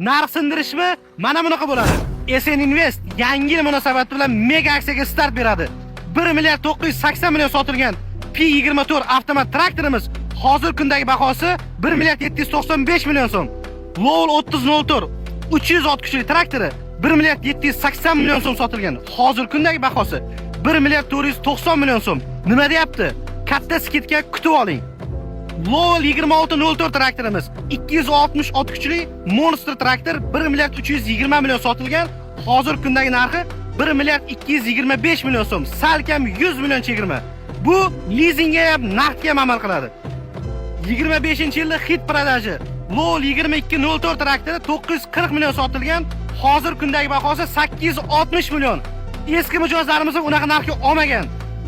narx sindirishmi? Mana bunaqa bo'ladi. SN Invest yangi yil munosabati bilan mega aksiyaga start beradi. 1 milliard 980 million sotilgan P24 avtomat traktorimiz hozir kundagi bahosi 1 milliard 795 million so'm. Lowell 3004 300 ot kuchli traktori 1 milliard 780 million so'm sotilgan. Hozir kundagi bahosi 1 milliard 490 million so'm. Nima deyapti? Katta skidga kutib oling. Lowell 2604 traktorimiz 260 ot kuchli Monster traktor 1 milliard 320 million sotilgan. Hozir kundagi narxi 1 milliard 225 million so'm. Salkam 100 million chegirma. Bu lizingga ham naqdga ham amal qiladi. 25-yilda hit prodaji Lowell 2204 traktori 940 million sotilgan. Hozir kundagi bahosi 860 million. Eski mijozlarimiz unaqa narxga olmagan.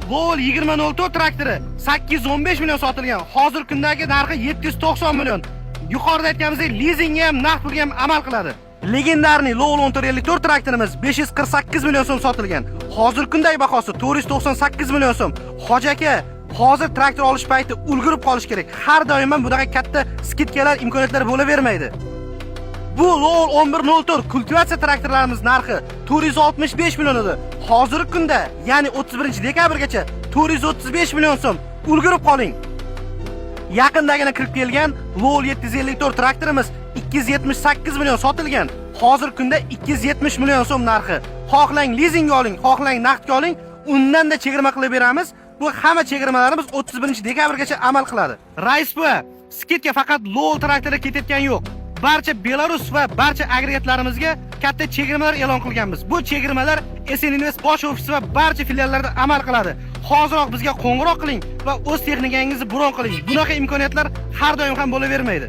Lowell 2004 traktori 815 million sotilgan. Hozir kundagi narxi 790 million. Yuqorida aytganimizdek lizingga ham naqd pulga ham amal qiladi. Legendarniy Lowell 1454 traktorimiz 548 million so'm sotilgan. Hozir kundagi bahosi 498 million so'm. Hoji aka, hozir traktor olish payti ulgurib qolish kerak. Har doim ham bunaqa katta skidkalar imkoniyatlari bo'lavermaydi. Bu Lowell 1104 kultivatsiya traktorlarimiz narxi 465 million edi. Hozirgi kunda, ya'ni 31-dekabrgacha 435 million so'm. Ulgurib qoling. Yaqindagina kirib kelgan Lowell 754 traktorimiz 278 million sotilgan. Hozir kunda 270 million so'm narxi. Xohlang lizingga oling, xohlang naqdga oling, undan da chegirma qilib beramiz. Bu hamma chegirmalarimiz 31-dekabrgacha amal qiladi. Rais bu, skidga faqat Lowell traktori ketayotgan yo'q. Barcha Belarus va barcha agregatlarimizga katta chegirmalar e'lon qilganmiz. Bu chegirmalar SN Invest bosh ofisi va barcha filiallarda amal qiladi. Hoziroq bizga qo'ng'iroq qiling va o'z texnikangizni bron qiling. Bunaqa imkoniyatlar har doim ham bo'lavermaydi.